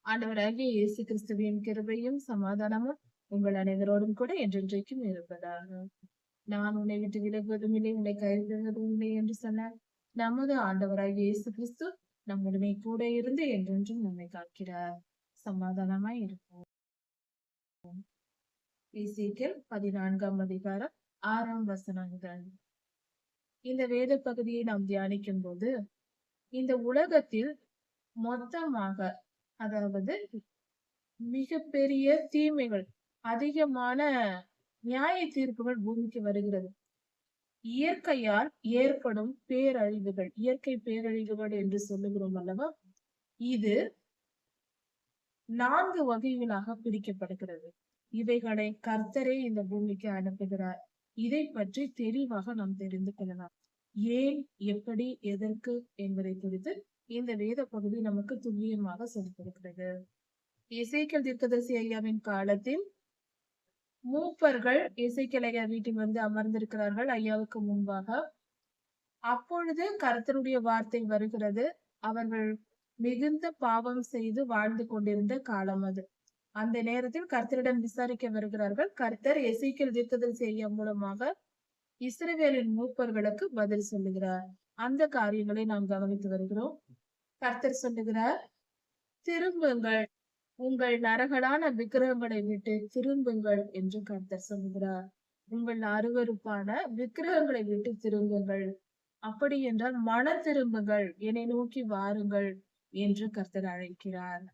ஆண்டவராகிய இயேசு கிறிஸ்துவின் கிருபையும் சமாதானமும் உங்கள் அனைவரோடும் கூட என்றென்றைக்கும் இருப்பதாக. நான் உன்னை விட்டு விலகுவதும் இல்லை, உன்னை கைவிடுவதும் இல்லை என்று சொன்ன நமது ஆண்டவராகிய இயேசு கிறிஸ்து நம்முடனே கூட இருந்து என்றென்றும் நம்மை காக்கிறார். சமாதானமாய் இருப்போம். எசேக்கியேல் 14ஆம் அதிகாரம் 6ஆம் வசனங்கள். இந்த வேத பகுதியை நாம் தியானிக்கும் போது இந்த உலகத்தில் மொத்தமாக, அதாவது மிகப்பெரிய தீமைகள், அதிகமான நியாய தீர்ப்புகள் பூமிக்கு வருகிறது. இயற்கையால் ஏற்படும் பேரழிவுகள், இயற்கை பேரழிவுகள் என்று சொல்லுகிறோம் அல்லவா, இது 4 வகைகளாக பிரிக்கப்படுகிறது. இவைகளை கர்த்தரே இந்த பூமிக்கு அனுப்புகிறார். இதை பற்றி தெளிவாக நாம் தெரிந்து கொள்ளலாம். ஏன், எப்படி, எதற்கு என்பதை குறித்து இந்த வேத பகுதி நமக்கு துல்லியமாக சொல்லிக் கொடுக்கிறது. எசேக்கியேல் தீர்க்கதரிசி ஐயாவின் காலத்தில் மூப்பர்கள் எசேக்கியேல் ஐயா வீட்டில் வந்து அமர்ந்திருக்கிறார்கள் ஐயாவுக்கு முன்பாக. அப்பொழுது கர்த்தருடைய வார்த்தை வருகிறது. அவர்கள் மிகுந்த பாவம் செய்து வாழ்ந்து கொண்டிருந்த காலம் அது. அந்த நேரத்தில் கர்த்தரிடம் விசாரிக்க வருகிறார்கள். கர்த்தர் எசேக்கியேல் தீர்க்கதரிசி ஐயா மூலமாக இஸ்ரவேலின் மூப்பர்களுக்கு பதில் சொல்லுகிறார். அந்த காரியங்களை நாம் கவனித்து வருகிறோம். கர்த்தர் சொல்லுகிறார், திரும்புங்கள், உங்கள் நரகலான விக்கிரகங்களை விட்டு திரும்புங்கள் என்று கர்த்தர் சொல்லுகிறார். உங்கள் அருவருப்பான விக்கிரகங்களை விட்டு திரும்புங்கள். அப்படி என்றால் மன திரும்புங்கள், என்னை நோக்கி வாருங்கள் என்று கர்த்தர் அழைக்கிறார்.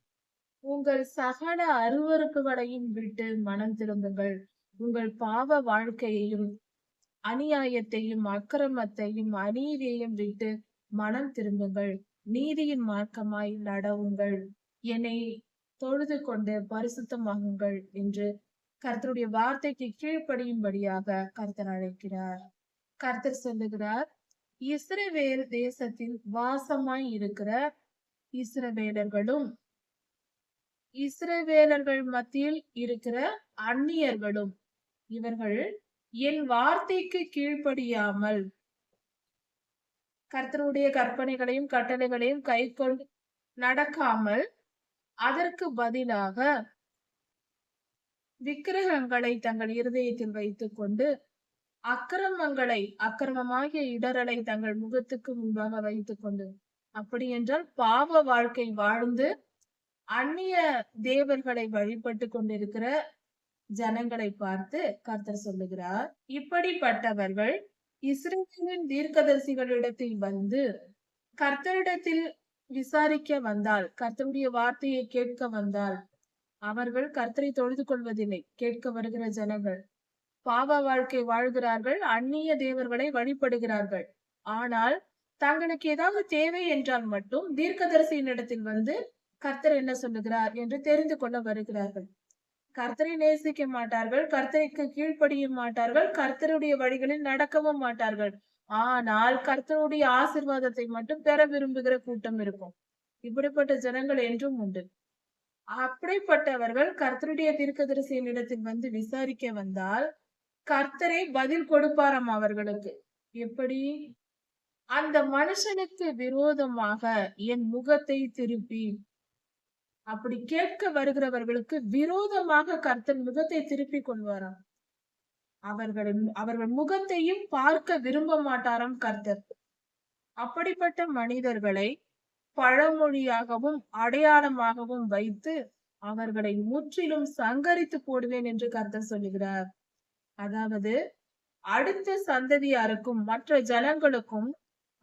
உங்கள் சகல அருவருப்புகளையும் விட்டு மனம் திரும்புங்கள். உங்கள் பாவ வாழ்க்கையையும் அநியாயத்தையும் அக்கிரமத்தையும் அநீதியையும் விட்டு மனம் திரும்புங்கள். நீதியின் மார்க்கமாய் நடவுங்கள். என்னை தொழுது கொண்டு பரிசுத்தமாகுங்கள் என்று கர்த்தருடைய வார்த்தைக்கு கீழ்ப்படியும்படியாக கர்த்தர் அழைக்கிறார். கர்த்தர் சொல்லுகிறார், இஸ்ரவேல் தேசத்தில் வாசமாய் இருக்கிற இஸ்ரவேலர்களும் இஸ்ரவேலர்கள் மத்தியில் இருக்கிற அந்நியர்களும், இவர்கள் என் வார்த்தைக்கு கீழ்ப்படியாமல் கர்த்தருடைய கற்பனைகளையும் கட்டளைகளையும் கை கொண்டு நடக்காமல் அதற்கு பதிலாக விக்கிரகங்களை தங்கள் இருதயத்தில் வைத்துக் கொண்டு அக்கிரமமாகிய இடரலை தங்கள் முகத்துக்கு முன்பாக வைத்துக் கொண்டு, அப்படி என்றால் பாவ வாழ்க்கை வாழ்ந்து அந்நிய தேவர்களை வழிபட்டு கொண்டிருக்கிற ஜனங்களை பார்த்து கர்த்தர் சொல்லுகிறார், இப்படிப்பட்டவர்கள் இஸ்ரவேலின் தீர்க்கதரிசிகளிடத்தில் வந்து கர்த்தரிடத்தில் விசாரிக்க வந்தால், கர்த்தருடைய வார்த்தையை கேட்க வந்தால், அவர்கள் கர்த்தரை தொழுது கொள்வதில்லை. கேட்க வருகிற ஜனங்கள் பாவ வாழ்க்கை வாழ்கிறார்கள், அந்நிய தேவர்களை வழிபடுகிறார்கள். ஆனால் தங்களுக்கு ஏதாவது தேவை என்றால் மட்டும் தீர்க்கதரிசியின் இடத்தில் வந்து கர்த்தர் என்ன சொல்லுகிறார் என்று தெரிந்து கொள்ள வருகிறார்கள். கர்த்தரை நேசிக்க மாட்டார்கள், கர்த்தருக்கு கீழ்ப்படிய மாட்டார்கள், கர்த்தருடைய வழிகளில் நடக்கவும் மாட்டார்கள். ஆனால் கர்த்தருடைய ஆசீர்வாதத்தை மட்டும் பெற விரும்புகிற கூட்டம் இருக்கும். இப்படிப்பட்ட ஜனங்கள் என்றும் உண்டு. அப்படிப்பட்டவர்கள் கர்த்தருடைய தீர்க்கதரிசியின் இடத்தில் வந்து விசாரிக்க வந்தால் கர்த்தரை பதில் கொடுப்பாராம் அவர்களுக்கு. எப்படி? அந்த மனுஷனுக்கு விரோதமாக என் முகத்தை திருப்பி, அப்படி கேட்க வருகிறவர்களுக்கு விரோதமாக கர்த்தர் முகத்தை திருப்பி கொள்வாராம். அவர்கள் முகத்தையும் பார்க்க விரும்ப மாட்டாராம் கர்த்தர். அப்படிப்பட்ட மனிதர்களை பழமொழியாகவும் அடையாளமாகவும் வைத்து அவர்களை முற்றிலும் சங்கரித்து போடுவேன் என்று கர்த்தர் சொல்லுகிறார். அதாவது அடுத்த சந்ததியாருக்கும் மற்ற ஜனங்களுக்கும்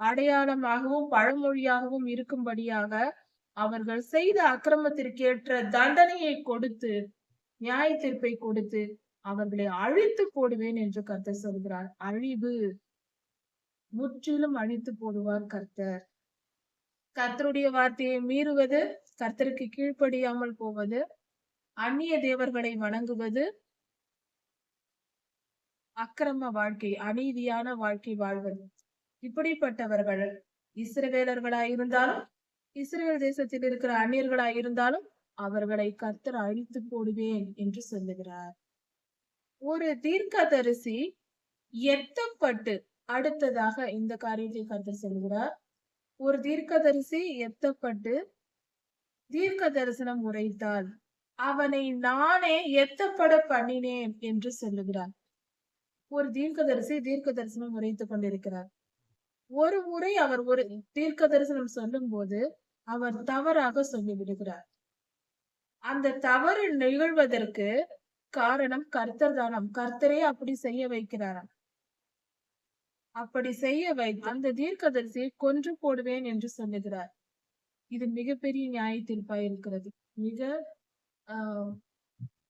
அடையாளமாகவும் பழமொழியாகவும் இருக்கும்படியாக அவர்கள் செய்த அக்கிரமத்திற்கேற்ற தண்டனையை கொடுத்து, நியாய தீர்ப்பை கொடுத்து அவர்களை அழித்து போடுவேன் என்று கர்த்தர் சொல்கிறார். அழிவு, முற்றிலும் அழித்து போடுவார் கர்த்தர். கர்த்தருடைய வார்த்தையை மீறுவது, கர்த்தருக்கு கீழ்ப்படியாமல் போவது, அந்நிய தேவர்களை வணங்குவது, அக்கிரம வாழ்க்கை, அநீதியான வாழ்க்கை வாழ்வது, இப்படிப்பட்டவர்கள் இஸ்ரவேலர்களாயிருந்தாலும் இஸ்ரேல் தேசத்தில் இருக்கிற அந்நியர்களாயிருந்தாலும் அவர்களை கர்த்தர் அழித்து போடுவேன் என்று சொல்லுகிறார். ஒரு தீர்க்கதரிசி எத்தப்பட்டு, அடுத்ததாக இந்த காரியத்தை கர்த்தர் சொல்கிறார், ஒரு தீர்க்கதரிசி எத்தப்பட்டு தீர்க்க தரிசனம் உரைத்தால் அவனை நானே எத்தப்பட பண்ணினேன் என்று சொல்லுகிறார். ஒரு தீர்க்கதரிசி தீர்க்க தரிசனம் உரைத்துக் கொண்டிருக்கிறார். ஒரு முறை அவர் ஒரு தீர்க்க தரிசனம் சொல்லும் போது அவர் தவறாக சொல்லிவிடுகிறார். அந்த தவறு நிகழ்வதற்கு காரணம் கர்த்தர் தானாம். கர்த்தரே அப்படி செய்ய வைக்கிறாராம். அப்படி செய்ய வைத்து அந்த தீர்க்கதரிசியை கொன்று போடுவேன் என்று சொல்லுகிறார். இது மிகப்பெரிய நியாய தீர்ப்பாய் இருக்கிறது. மிக ஆஹ்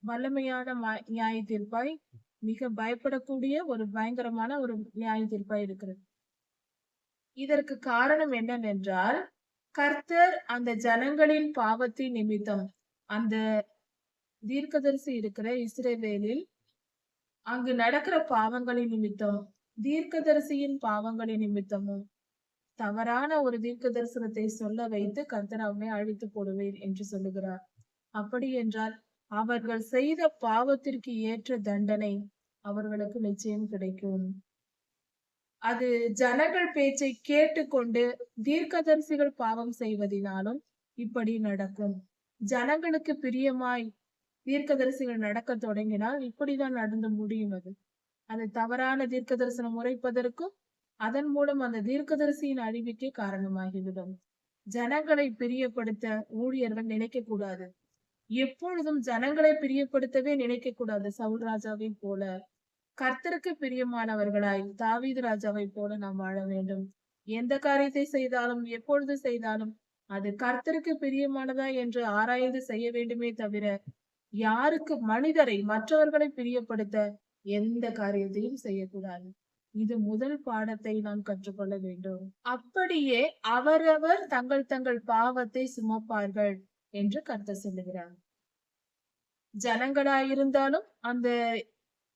வல்லமையான நியாய தீர்ப்பாய், மிக பயப்படக்கூடிய ஒரு பயங்கரமான ஒரு நியாய தீர்ப்பாய் இருக்கிறது. இதற்கு காரணம் என்னவென்றால், கர்த்தர் அந்த ஜனங்களின் பாவத்தின் நிமித்தம், அந்த தீர்க்கதரிசி இருக்கிற இஸ்ரவேலில் அங்கு நடக்கிற பாவங்களின் நிமித்தம், தீர்க்கதரிசியின் பாவங்களின் நிமித்தமும் தவறான ஒரு தீர்க்க தரிசனத்தை சொல்ல வைத்து கர்த்தர் அவனை அழித்து போடுவேன் என்று சொல்லுகிறார். அப்படி என்றால் அவர்கள் செய்த பாவத்திற்கு ஏற்ற தண்டனை அவர்களுக்கு நிச்சயம் கிடைக்கும். அது ஜனங்கள் பேச்சை கேட்டுக்கொண்டு தீர்க்கதரிசிகள் பாவம் செய்வதினாலும் இப்படி நடக்கும். ஜனங்களுக்கு பிரியமாய் தீர்க்கதரிசிகள் நடக்க தொடங்கினால் இப்படிதான் நடந்து முடியும். அது தவறான தீர்க்க தரிசனம் உரைப்பதற்கும் அதன் மூலம் அந்த தீர்க்கதரிசியின் அழிவுக்கே காரணமாகிவிடும். ஜனங்களை பிரியப்படுத்த ஊழியர்கள் நினைக்க கூடாது. எப்பொழுதும் ஜனங்களை பிரியப்படுத்தவே நினைக்க கூடாது. சவுல் ராஜாவை போல கர்த்தருக்கு பிரியமானவர்களாய் தாவீது ராஜாவை போல நாம் வாழ வேண்டும். எந்த காரியத்தை செய்தாலும் எப்பொழுது செய்தாலும் அது கர்த்தருக்கு பிரியமானதா என்று ஆராய்ந்து செய்ய வேண்டுமே தவிர யாருக்கு மனிதரை மற்றவர்களை பிரியப்படுத்த எந்த காரியத்தையும் செய்யக்கூடாது. இது முதல் பாடத்தை நாம் கற்றுக்கொள்ள வேண்டும். அப்படியே அவரவர் தங்கள் தங்கள் பாவத்தை சுமப்பார்கள் என்று கர்த்தர் சொல்லுகிறார். ஜனங்களாயிருந்தாலும் அந்த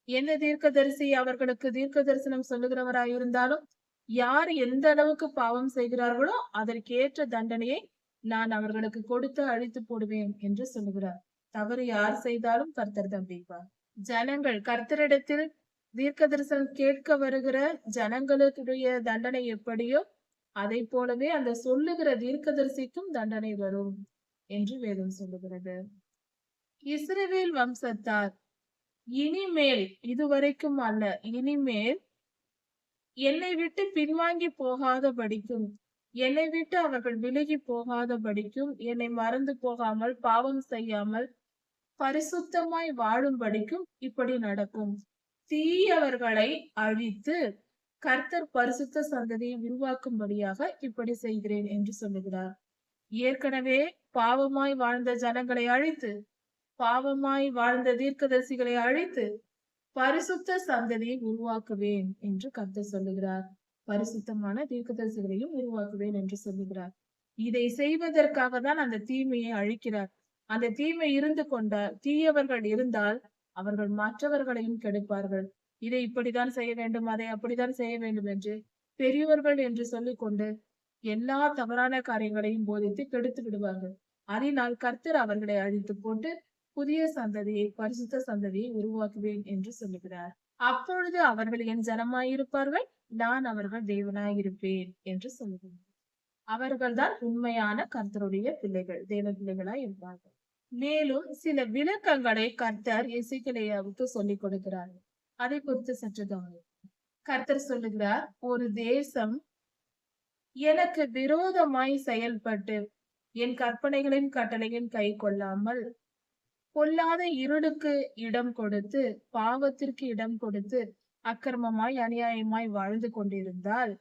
என்ன தீர்க்கதரிசி அவர்களுக்கு தீர்க்க தரிசனம் சொல்லுகிறவராயிருந்தாலும் யார் எந்த அளவுக்கு பாவம் செய்கிறார்களோ அதற்கேற்ற தண்டனையை நான் அவர்களுக்கு கொடுத்து அழித்து போடுவேன் என்று சொல்லுகிறார். தவறு யார் செய்தாலும் கர்த்தர் தண்டிப்பார். ஜனங்கள் கர்த்தரிடத்தில் தீர்க்க தரிசனம் கேட்க வருகிற ஜனங்களுடைய தண்டனை எப்படியோ அதை போலவே அந்த சொல்லுகிற தீர்க்கதரிசிக்கும் தண்டனை வரும் என்று வேதம் சொல்லுகிறது. இஸ்ரவேல் வம்சத்தார் இனிமேல், இதுவரைக்கும் அல்ல, இனிமேல் என்னை விட்டு பின்வாங்கி போகாத படிக்கும், என்னை விட்டு அவர்கள் விலகி போகாத படிக்கும், என்னை மறந்து போகாமல் பாவம் செய்யாமல் பரிசுத்தமாய் வாழும்படிக்கும் இப்படி நடக்கும். தீயவர்களை அழித்து கர்த்தர் பரிசுத்த சந்ததியை உருவாக்கும்படியாக இப்படி செய்கிறேன் என்று சொல்லுகிறார். ஏற்கனவே பாவமாய் வாழ்ந்த ஜனங்களை அழித்து, பாவமாய் வாழ்ந்த தீர்க்கதரிசிகளை அழித்து பரிசுத்த சந்ததியை உருவாக்குவேன் என்று கர்த்தர் சொல்லுகிறார். பரிசுத்தமான தீர்க்கதரிசிகளையும் உருவாக்குவேன் என்று சொல்லுகிறார். இதை செய்வதற்காக தான் அந்த தீமையை அழிக்கிறார். அந்த தீமை இருந்து கொண்டால், தீயவர்கள் இருந்தால் அவர்கள் மற்றவர்களையும் கெடுப்பார்கள். இதை இப்படித்தான் செய்ய வேண்டும், அதை அப்படித்தான் செய்ய வேண்டும் என்று பெரியவர்கள் என்று சொல்லிக் கொண்டு எல்லா தவறான காரியங்களையும் போதித்து கெடுத்து விடுவார்கள். அதனால் கர்த்தர் அவர்களை அழித்து போட்டு புதிய சந்ததியை, பரிசுத்த சந்ததியை உருவாக்குவேன் என்று சொல்லுகிறார். அப்பொழுது அவர்கள் என் ஜனமாயிருப்பார்கள், நான் அவர்கள் தேவனாயிருப்பேன் என்று சொல்லுகிறார். அவர்கள்தான் உண்மையான கர்த்தருடைய பிள்ளைகள், தேவ பிள்ளைகளாய் இருப்பார்கள். மேலும் சில விளக்கங்களை கர்த்தர் எசேக்கியேலுக்கு சொல்லிக் கொடுக்கிறார். அதை குறித்து சற்று கவனிப்போம். கர்த்தர் சொல்லுகிறார், ஒரு தேசம் எனக்கு விரோதமாய் செயல்பட்டு என் கற்பனைகளின் கட்டளையின் கை கொள்ளாமல் பொல்லாத இருளுக்கு இடம் கொடுத்து, பாவத்திற்கு இடம் கொடுத்து, அக்கிரமமாய் அநியாயமாய் வாழ்ந்து கொண்டிருந்தால்,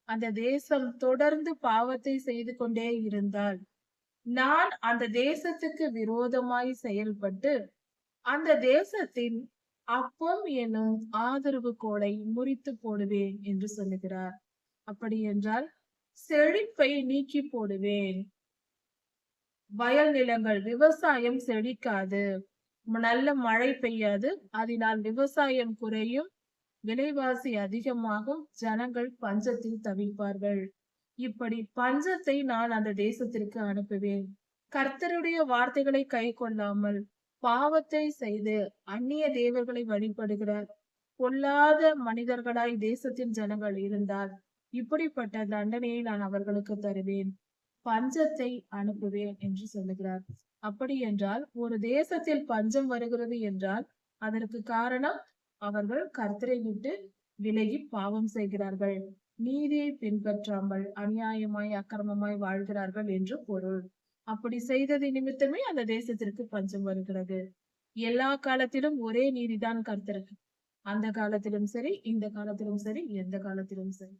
அந்த தேசம் தொடர்ந்து பாவத்தை செய்து கொண்டே இருந்தால், நான் அந்த தேசத்துக்கு விரோதமாய் செயல்பட்டு அந்த தேசத்தின் அப்பம் எனும் ஆதரவு கோலை முறித்து போடுவேன் என்று சொல்லுகிறார். அப்படி என்றால் செழிப்பை நீக்கி போடுவேன். வயல் நிலங்கள், விவசாயம் செழிக்காது, நல்ல மழை பெய்யாது, அதனால் விவசாயம் குறையும், விலைவாசி அதிகமாகும், ஜனங்கள் பஞ்சத்தில் தவிப்பார்கள். இப்படி பஞ்சத்தை நான் அந்த தேசத்திற்கு அனுப்புவேன். கர்த்தருடைய வார்த்தைகளை கை கொள்ளாமல் பாவத்தை செய்து அந்நிய தேவர்களை வழிபடுகிற பொல்லாத மனிதர்களாய் தேசத்தின் ஜனங்கள் இருந்தால் இப்படிப்பட்ட தண்டனையை நான் அவர்களுக்கு தருவேன். பஞ்சத்தை அனுப்புவேன் என்று சொல்லுகிறார். அப்படி என்றால் ஒரு தேசத்தில் பஞ்சம் வருகிறது என்றால் அதற்கு காரணம் அவர்கள் கர்த்தரை விட்டு விலகி பாவம் செய்கிறார்கள், நீதியை பின்பற்றாமல் அநியாயமாய் அக்கிரமமாய் வாழ்கிறார்கள் என்று பொருள். அப்படி செய்தது நிமித்தமே அந்த தேசத்திற்கு பஞ்சம் வருகிறது. எல்லா காலத்திலும் ஒரே நீதிதான் கர்த்தருக்கு. அந்த காலத்திலும் சரி, இந்த காலத்திலும் சரி, எந்த காலத்திலும் சரி.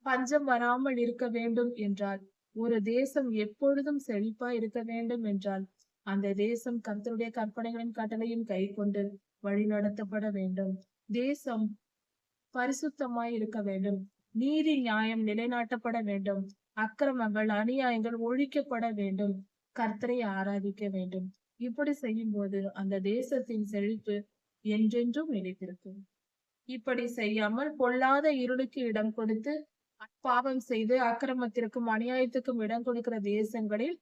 பஞ்சம் வராமல் இருக்க வேண்டும் என்றால், ஒரு தேசம் எப்பொழுதும் செழிப்பா இருக்க வேண்டும் என்றால், அந்த தேசம் கர்த்தருடைய கற்பனைகளின் கட்டளையும் கை கொண்டு வழி நடத்தப்பட வேண்டும். தேசம் பரிசுத்தமாய் இருக்க வேண்டும். நீதி நியாயம் நிலைநாட்டப்பட வேண்டும். அக்கிரமங்கள் அநியாயங்கள் ஒழிக்கப்பட வேண்டும். கர்த்தரை ஆராதிக்க வேண்டும். இப்படி செய்யும் போது அந்த தேசத்தின் செழிப்பு என்றென்றும் நிலைத்திருக்கும். இப்படி செய்யாமல் பொல்லாத இருளுக்கு இடம் கொடுத்து பாவம் செய்து அக்கிரமத்திற்கும் அநியாயத்துக்கும் இடம் கொடுக்கிற தேசங்களில்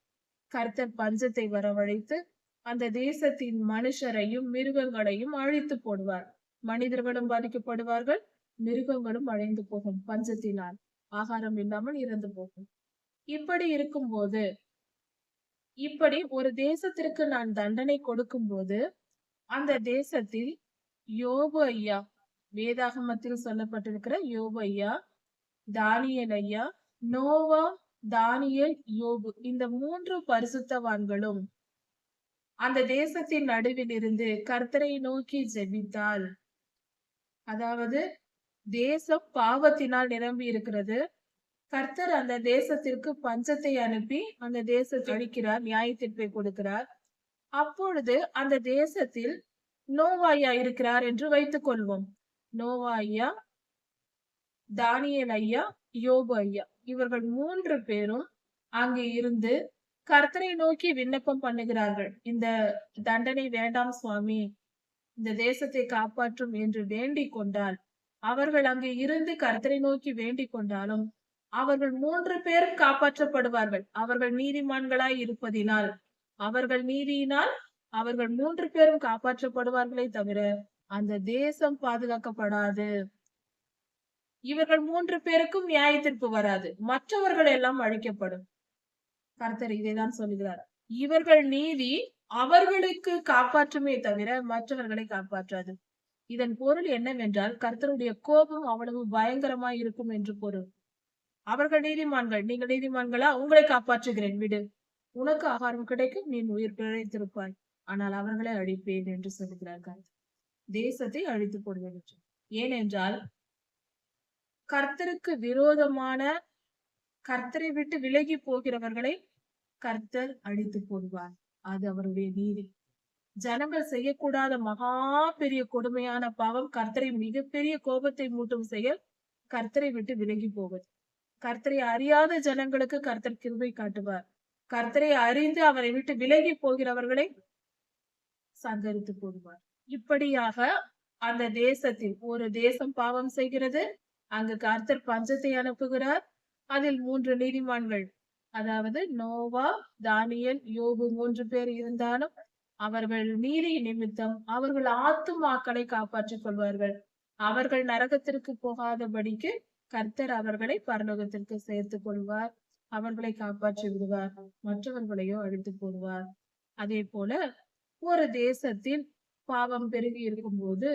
கர்த்தர் பஞ்சத்தை வரவழைத்து அந்த தேசத்தின் மனுஷரையும் மிருகங்களையும் அழித்து போடுவார். மனிதர்களும் பாதிக்கப்படுவார்கள், மிருகங்களும் அழிந்து போகும். பஞ்சத்தினால் ஆகாரம் இல்லாமல் இறந்து போகும். இப்படி இருக்கும்போது, இப்படி ஒரு தேசத்திற்கு நான் தண்டனை கொடுக்கும் போது அந்த தேசத்தில் யோபு ஐயா, வேதாகமத்தில் சொல்லப்பட்டிருக்கிற யோபு ஐயா, தானியேல் ஐயா, நோவா, தானியேல், யோபு, இந்த 3 பரிசுத்தவான்களும் அந்த தேசத்தின் நடுவில் இருந்து கர்த்தரை நோக்கி ஜெபித்தால், அதாவது தேசம் பாவத்தினால் நிரம்பி இருக்கிறது. கர்த்தர் அந்த தேசத்திற்கு பஞ்சத்தை அனுப்பி அந்த தேசத்தை அழிக்கிறார், நியாய தீர்ப்பை கொடுக்கிறார். அப்பொழுது அந்த தேசத்தில் நோவா ஐயா இருக்கிறார் என்று வைத்துக் கொள்வோம். நோவா ஐயா, தானியேல் ஐயா, யோபு ஐயா, இவர்கள் 3 பேரும் அங்கே இருந்து கர்த்தரை நோக்கி விண்ணப்பம் பண்ணுகிறார்கள். இந்த தண்டனை வேண்டாம் சுவாமி, இந்த தேசத்தை காப்பாற்றும் என்று வேண்டிக் கொண்டால், அவர்கள் அங்கே இருந்து கர்த்தரை நோக்கி வேண்டிக் கொண்டாலும் அவர்கள் 3 பேரும் காப்பாற்றப்படுவார்கள். அவர்கள் நீதிமான்களாய் இருப்பதினால், அவர்கள் நீதியினால் அவர்கள் 3 பேரும் காப்பாற்றப்படுவார்களே தவிர அந்த தேசம் பாதுகாக்கப்படாது. இவர்கள் 3 பேருக்கும் நியாய தீர்ப்பு வராது, மற்றவர்கள் எல்லாம் அழிக்கப்படும். கர்த்தர் இதைதான் சொல்லுகிறார். இவர்கள் நீதி அவர்களுக்கு காப்பாற்றுமே தவிர மற்றவர்களை காப்பாற்றாது. இதன் பொருள் என்னவென்றால், கர்த்தருடைய கோபம் அவ்வளவு பயங்கரமாய் இருக்கும் என்று பொருள். அவர்கள் நீதிமான்கள், நீங்கள் நீதிமான்களா, உங்களை காப்பாற்றுகிறேன் விடு, உனக்கு ஆகாரம் கிடைக்கும், நீ உயிர் பிழைத்திருப்பாய், ஆனால் அவர்களை அழிப்பேன் என்று சொல்கிறார்கள். தேசத்தை அழித்து போடுவேன். ஏனென்றால் கர்த்தருக்கு விரோதமான, கர்த்தரை விட்டு விலகி போகிறவர்களை கர்த்தர் அழித்து போடுவார். அது அவருடைய நீதி. ஜனங்கள் செய்யக்கூடாத மகா பெரிய கொடுமையான பாவம், கர்த்தரை மிகப்பெரிய கோபத்தை மூட்டும் செயல் கர்த்தரை விட்டு விலகி போவது. கர்த்தரை அறியாத ஜனங்களுக்கு கர்த்தர் கிருபை காட்டுவார். கர்த்தரை அறிந்து அவரை விட்டு விலகி போகிறவர்களை சங்கரித்து போடுவார். இப்படியாக அந்த தேசத்தில் ஒரு தேசம் பாவம் செய்கிறது, அங்கு கர்த்தர் பஞ்சத்தை அனுப்புகிறார். அதில் 3 நீதிமான்கள், அதாவது நோவா, தானியேல், யோபு 3 பேர் இருந்தாலும் அவர்கள் நீதி நிமித்தம் அவர்கள் ஆத்துமாக்களை காப்பாற்றிக் கொள்வார்கள். அவர்கள் நரகத்திற்கு போகாதபடிக்கு கர்த்தர் அவர்களை பரலோகத்திற்கு சேர்த்துக் கொள்வார். அவர்களை காப்பாற்றி விடுவார், மற்றவர்களையோ அழித்து போடுவார். அதே போல ஒரு தேசத்தில் பாவம் பெருகி இருக்கும் போது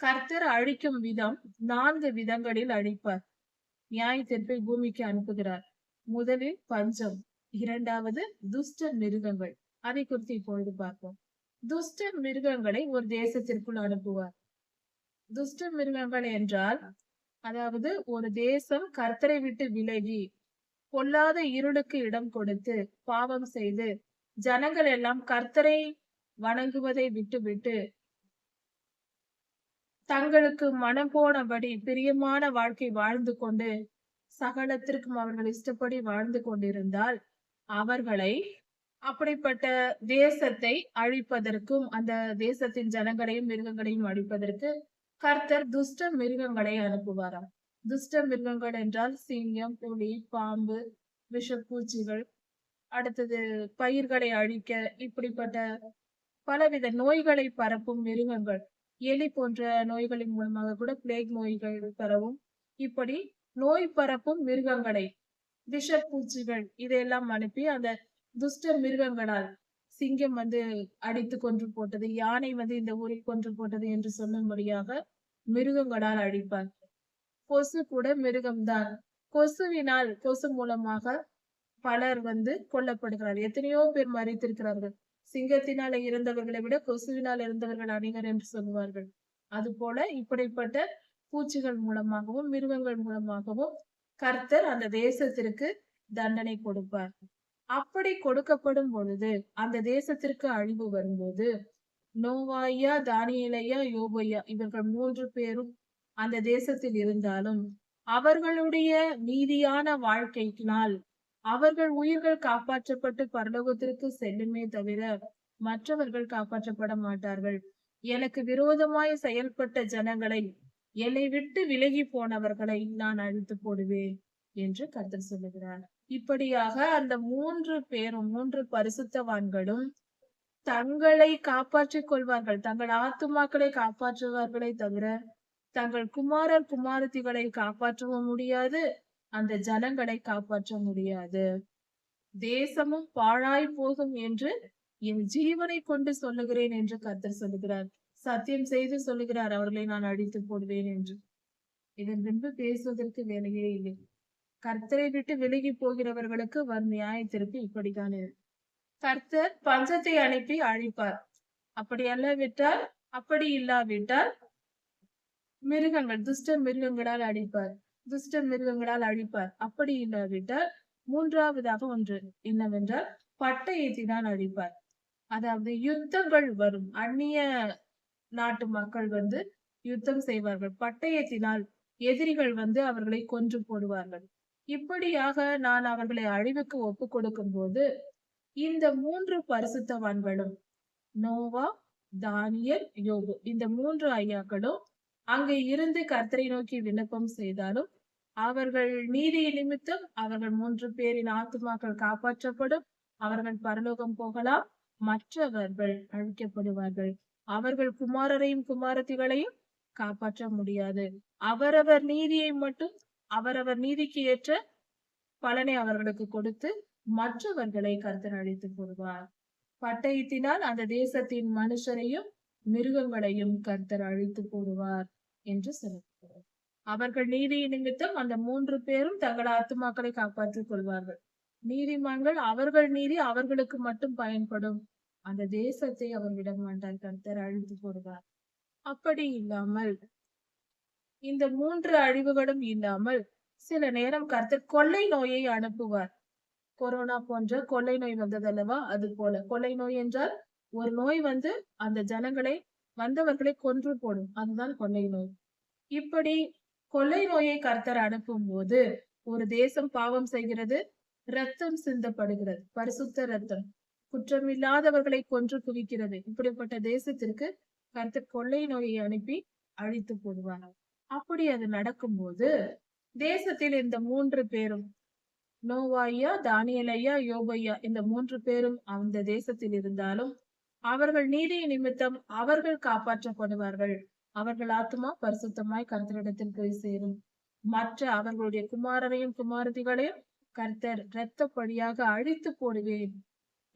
கர்த்தர் அழிக்கும் விதம் 4 விதங்களில் அழிப்பார். நியாய தீர்ப்பை பூமிக்கு அனுப்புகிறார். முதலில் பஞ்சம், 2வது துஷ்ட மிருகங்கள். அதை குறித்து இப்பொழுது பார்ப்போம். துஷ்ட மிருகங்களை ஒரு தேசத்திற்குள் அனுப்புவார். துஷ்ட மிருகங்கள் என்றால், அதாவது ஒரு தேசம் கர்த்தரை விட்டு விலகி பொல்லாத இருளுக்கு இடம் கொடுத்து பாவம் செய்து ஜனங்கள் எல்லாம் கர்த்தரை வணங்குவதை விட்டுவிட்டு தங்களுக்கு மனம் போனபடி பிரியமான வாழ்க்கை வாழ்ந்து கொண்டு சகலத்திற்கும் அவர்கள் இஷ்டப்படி வாழ்ந்து கொண்டிருந்தால், அவர்களை, அப்படிப்பட்ட தேசத்தை அழிப்பதற்கும் அந்த தேசத்தின் ஜனங்களையும் மிருகங்களையும் அழிப்பதற்கு கர்த்தர் துஷ்ட மிருகங்களை அனுப்புவாராம். துஷ்ட மிருகங்கள் என்றால் சிங்கம், புலி, பாம்பு, விஷப்பூச்சிகள், அடுத்தது பயிர்களை அழிக்க இப்படிப்பட்ட பலவித நோய்களை பரப்பும் மிருகங்கள், எலி போன்ற நோய்களின் மூலமாக கூட பிளேக் நோய்கள் பரவும். இப்படி நோய் பரப்பும் மிருகங்களை விஷப்பூச்சிகள் இதையெல்லாம் அனுப்பி அந்த துஷ்ட மிருகங்களால் சிங்கம் அடித்து கொன்று போட்டது, யானை இந்த ஊரில் கொன்று போட்டது என்று சொல்லும்படியாக மிருகங்களால் அழிப்பார். கொசு கூட மிருகம்தான். கொசு மூலமாக பலர் கொல்லப்படுகிறார். எத்தனையோ பேர் மரித்திருக்கிறார்கள். சிங்கத்தினால இறந்தவர்களை விட கொசுவினால் இறந்தவர்கள் அநேகர் என்று சொல்லுவார்கள். அதுபோல இப்படிப்பட்ட பூச்சிகள் மூலமாகவும் மிருகங்கள் மூலமாகவும் கர்த்தர் அந்த தேசத்திற்கு தண்டனை கொடுப்பார். அப்படி கொடுக்கப்படும் பொழுது அந்த தேசத்திற்கு அழிவு வரும்போது நோவாயா, தானியேலையா, யோபையா இவர்கள் 3 பேரும் அந்த தேசத்தில் இருந்தாலும் அவர்களுடைய நீதியான வாழ்க்கையினால் அவர்கள் உயிர்கள் காப்பாற்றப்பட்டு பரலோகத்திற்கு செல்லுமே தவிர மற்றவர்கள் காப்பாற்றப்பட மாட்டார்கள். எனக்கு விரோதமாய் செயல்பட்ட ஜனங்களை, என்னை விட்டு விலகி போனவர்களை நான் அழித்து போடுவேன் என்று கர்த்தர் சொல்லுகிறார். இப்படியாக அந்த 3 பேரும் 3 பரிசுத்தவான்களும் தங்களை காப்பாற்றிக் கொள்வார்கள். தங்கள் ஆத்துமாக்களை காப்பாற்றுவார்களே தவிர தங்கள் குமாரர் குமாரத்திகளை காப்பாற்றவும் முடியாது, அந்த ஜனங்களை காப்பாற்ற முடியாது. தேசமும் பாழாய் போகும் என்று என் ஜீவனை கொண்டு சொல்லுகிறேன் என்று கர்த்தர் சொல்லுகிறார். சத்தியம் செய்து சொல்லுகிறார், அவர்களை நான் அழித்து போடுவேன் என்று. இதன் பின்பு பேசுவதற்கு வேலையே இல்லை. கர்த்தரை விட்டு விலகி போகிறவர்களுக்கு வரும் நியாயத்திற்கு இப்படித்தான் இருக்கு. கர்த்தர் பஞ்சத்தை அனுப்பி அழிப்பார். அப்படி இல்லாவிட்டால் மிருகங்கள், துஷ்ட மிருகங்களால் அழிப்பார். அப்படி இல்லாவிட்டால் மூன்றாவதாக ஒன்று என்னவென்றால் பட்டயத்தினால் அழிப்பார். அதாவது யுத்தங்கள் வரும். அந்நிய நாட்டு மக்கள் யுத்தம் செய்வார்கள். பட்டயத்தினால் எதிரிகள் அவர்களை கொன்று போடுவார்கள். இப்படியாக நான் அவர்களை அழிவுக்கு ஒப்பு கொடுக்கும் போது இந்த 3 பரிசுத்தவான்களும் நோவா, தானியேல், யோபு இந்த 3 ஐயாக்களும் அங்கே இருந்து கர்த்தரை நோக்கி விண்ணப்பம் செய்தாலும் அவர்கள் நீதி நிமித்தம் அவர்கள் 3 பேரின் ஆத்துமாக்கள் காப்பாற்றப்படும். அவர்கள் பரலோகம் போகலாம். மற்றவர்கள் அழிக்கப்படுவார்கள். அவர்கள் குமாரரையும் குமாரத்திகளையும் காப்பாற்ற முடியாது. அவரவர் நீதியை மட்டும் அவரவர் நீதிக்கு ஏற்ற பலனை அவர்களுக்கு கொடுத்து மற்றவர்களை கர்த்தர் அழித்து போடுவார். பட்டயத்தினால் அந்த தேசத்தின் மனுஷரையும் மிருகங்களையும் கர்த்தர் அழித்து போடுவார் என்று சொல்லுகிறார். அவர்கள் நீதியின் நிமித்தம் அந்த 3 பேரும் தங்கள் ஆத்துமாக்களை காப்பாற்றிக் கொள்வார்கள். நீதிமான்கள் அவர்கள் நீதி அவர்களுக்கு மட்டும் பயன்படும். அந்த தேசத்தை அவர் விட மாட்டார், கர்த்தர் அழித்து போடுவார். அப்படி இல்லாமல் இந்த 3 அழிவுகளும் இல்லாமல் சில நேரம் கர்த்தர் கொள்ளை நோயை அனுப்புவார். கொரோனா போன்ற கொள்ளை நோய் வந்ததல்லவா, அது போல கொள்ளை நோய் என்றால் ஒரு நோய் அந்த ஜனங்களை வந்தவர்களை கொன்று போடும். அதுதான் கொள்ளை நோய். இப்படி கொள்ளை நோயை கர்த்தர் அனுப்பும் போது ஒரு தேசம் பாவம் செய்கிறது, ரத்தம் சிந்தப்படுகிறது, பரிசுத்த ரத்தம் குற்றமில்லாதவர்களை கொன்று குவிக்கிறது. இப்படிப்பட்ட தேசத்திற்கு கர்த்தர் கொள்ளை நோயை அனுப்பி அழித்து போடுவார். அப்படி அது நடக்கும்போது தேசத்தில் இந்த 3 பேரும் நோவாயா, தானியேலையா, யோபையா இந்த 3 பேரும் அந்த தேசத்தில் இருந்தாலும் அவர்கள் நீதி நிமித்தம் அவர்கள் காப்பாற்றப்படுவார்கள். அவர்கள் ஆத்துமா பரிசுத்தமாய் கர்த்தரிடத்தில் போய் சேரும். மற்ற அவர்களுடைய குமாரரையும் குமாரத்திகளையும் கர்த்தர் இரத்த பழியாக அழித்து போடுவேன்,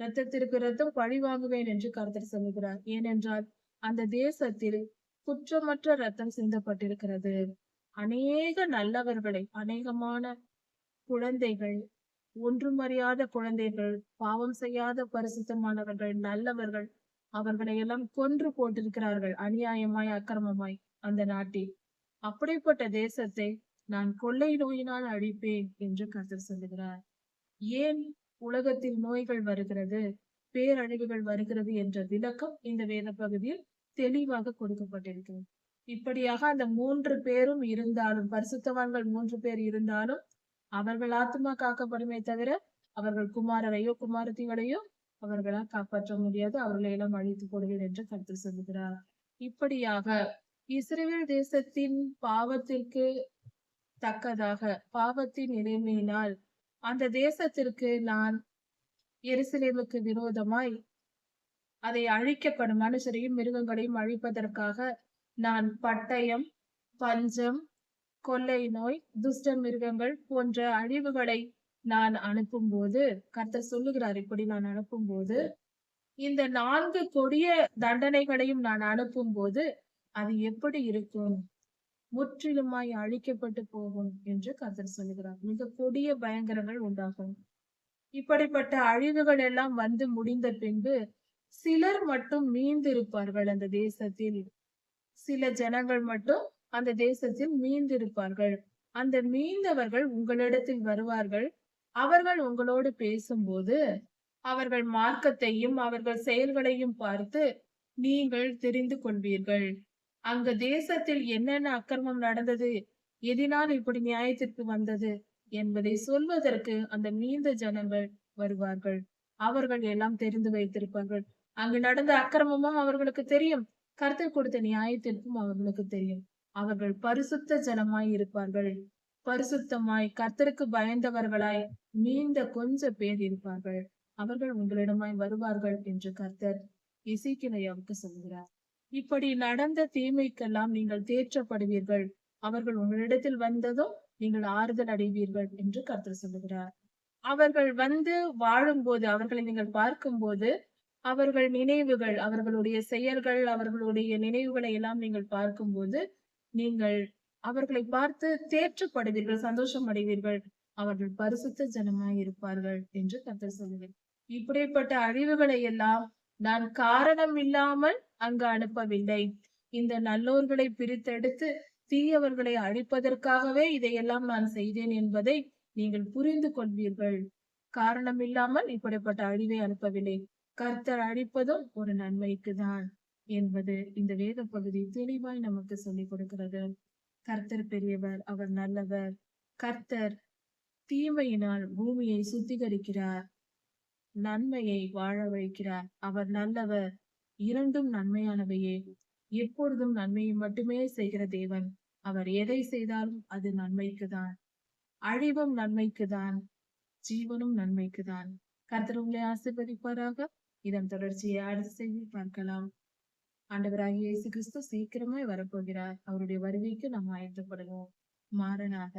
இரத்தத்திற்கு இரத்தம் பழி வாங்குவேன் என்று கர்த்தர் சொல்லுகிறார். ஏனென்றால் அந்த தேசத்தில் குற்றமற்ற ரத்தம் சிந்தப்பட்டிருக்கிறது. அநேக நல்லவர்களை, அநேகமான குழந்தைகள், ஒன்றுமறியாத குழந்தைகள், பாவம் செய்யாத பரிசுத்தமானவர்கள், நல்லவர்கள், அவர்களை எல்லாம் கொன்று போட்டிருக்கிறார்கள் அநியாயமாய், அக்கிரமமாய் அந்த நாட்டில். அப்படிப்பட்ட தேசத்தை நான் கொள்ளை நோயினால் அழிப்பேன் என்று கர்த்தர் சொல்லுகிறார். ஏன் உலகத்தில் நோய்கள் வருகிறது, பேரழிவுகள் வருகிறது என்ற விளக்கம் இந்த வேத பகுதியில் தெளிவாக கொடுக்கப்பட்டிருக்கிறது. இப்படியாக அந்த 3 பேரும் இருந்தாலும், பரிசுத்தவான்கள் 3 பேர் இருந்தாலும் அவர்கள் ஆத்மா காக்கப்படுமே தவிர அவர்கள் குமாரரையோ குமாரத்திகளையோ அவர்களால் காப்பாற்ற முடியாது. அவர்களை எல்லாம் அழித்து போடுவேன் என்று கர்த்தர் சொல்லுகிறார். இப்படியாக இஸ்ரவேல் தேசத்தின் பாவத்திற்கு தக்கதாக, பாவத்தின் நிலைமையினால் அந்த தேசத்திற்கு நான் எருசலேமுக்கு விரோதமாய் அதை அழிக்கப்படும் மனுஷரையும் மிருகங்களையும் அழிப்பதற்காக நான் பட்டயம், பஞ்சம், கொள்ளை நோய், துஷ்ட மிருகங்கள் போன்ற அழிவுகளை நான் அனுப்பும்போது, கர்த்தர் சொல்லுகிறார், இப்படி நான் அனுப்பும்போது, இந்த 4 கொடிய தண்டனைகளையும் நான் அனுப்பும்போது, அது எப்படி இருக்கும்? முற்றிலுமாய் அழிக்கப்பட்டு போகும் என்று கர்த்தர் சொல்லுகிறார். மிக கொடிய பயங்கரங்கள் உண்டாகும். இப்படிப்பட்ட அழிவுகள் எல்லாம் வந்து முடிந்த பின்பு, சிலர் மட்டும் மீந்திருப்பார்கள் அந்த தேசத்தில். சில ஜனங்கள் மட்டும் அந்த தேசத்தில் மீந்திருப்பார்கள். அந்த மீந்தவர்கள் உங்களிடத்தில் வருவார்கள். அவர்கள் உங்களோடு பேசும்போது, அவர்கள் மார்க்கத்தையும், அவர்கள் செயல்களையும் பார்த்து, நீங்கள் தெரிந்து கொள்வீர்கள். அங்க தேசத்தில் என்னென்ன அக்கிரமம் நடந்தது? எதினால் இப்படி நியாயத்திற்கு வந்தது? என்பதை சொல்வதற்கு அந்த மீந்த ஜனங்கள் வருவார்கள். அவர்கள் எல்லாம் தெரிந்து வைத்திருப்பார்கள். அங்கு நடந்த அக்கிரமமும் அவர்களுக்கு தெரியும். கர்த்தர் கொடுத்த நியாயத்திற்கும் அவர்களுக்கு தெரியும். அவர்கள் பரிசுத்த ஜனமாய் இருப்பார்கள். பரிசுத்தமாய் கர்த்தருக்கு பயந்தவர்களாய் மீந்த கொஞ்ச பேர் இருப்பார்கள். அவர்கள் உங்களிடமாய் வருவார்கள் என்று கர்த்தர் எசேக்கியேலுவுக்கு சொல்கிறார். இப்படி நடந்த தீமைக்கெல்லாம் நீங்கள் தேற்றப்படுவீர்கள். அவர்கள் உங்களிடத்தில் வந்ததும் நீங்கள் ஆறுதல் அடைவீர்கள் என்று கர்த்தர் சொல்லுகிறார். அவர்கள் வந்து வாழும்போது, அவர்களை நீங்கள் பார்க்கும்போது, அவர்கள் நினைவுகள், அவர்களுடைய செயல்கள், அவர்களுடைய நினைவுகளை எல்லாம் நீங்கள் பார்க்கும்போது, நீங்கள் அவர்களை பார்த்து தேற்றப்படுவீர்கள், சந்தோஷம் அடைவீர்கள். அவர்கள் பரிசுத்த ஜனமாய் இருப்பார்கள் என்று கர்த்தர் சொல்லுகிறார். இப்படிப்பட்ட அழிவுகளை எல்லாம் நான் காரணம் இல்லாமல் அங்கு அனுப்பவில்லை. இந்த நல்லோர்களை பிரித்தெடுத்து தீயவர்களை அழிப்பதற்காகவே இதையெல்லாம் நான் செய்தேன் என்பதை நீங்கள் புரிந்து கொள்வீர்கள். காரணம் இல்லாமல் இப்படிப்பட்ட அழிவை அனுப்பவில்லை. கர்த்தர் அழிப்பதும் ஒரு நன்மைக்கு தான் என்பது இந்த வேத பகுதி தெளிவாய் நமக்கு சொல்லிக் கொடுக்கிறது. கர்த்தர் பெரியவர், அவர் நல்லவர். கர்த்தர் தீமையினால் பூமியை சுத்திகரிக்கிறார், நன்மையை வாழ வைக்கிறார். அவர் நல்லவர், இரண்டும் நன்மையானவையே. எப்பொழுதும் நன்மையை மட்டுமே செய்கிற தேவன். அவர் எதை செய்தாலும் அது நன்மைக்குதான். அழிவும் நன்மைக்குதான், ஜீவனும் நன்மைக்குதான். கர்த்தர் உங்களை ஆசீர்வதிப்பாராக. இதன் தொடர்ச்சியை அடுத்த செய்தியில் பார்க்கலாம். ஆண்டவராகிய இயேசு கிறிஸ்து சீக்கிரமாய் வரப்போகிறார். அவருடைய வருகைக்கு நாம் ஆயத்தப்படுவோம். மாறனாக.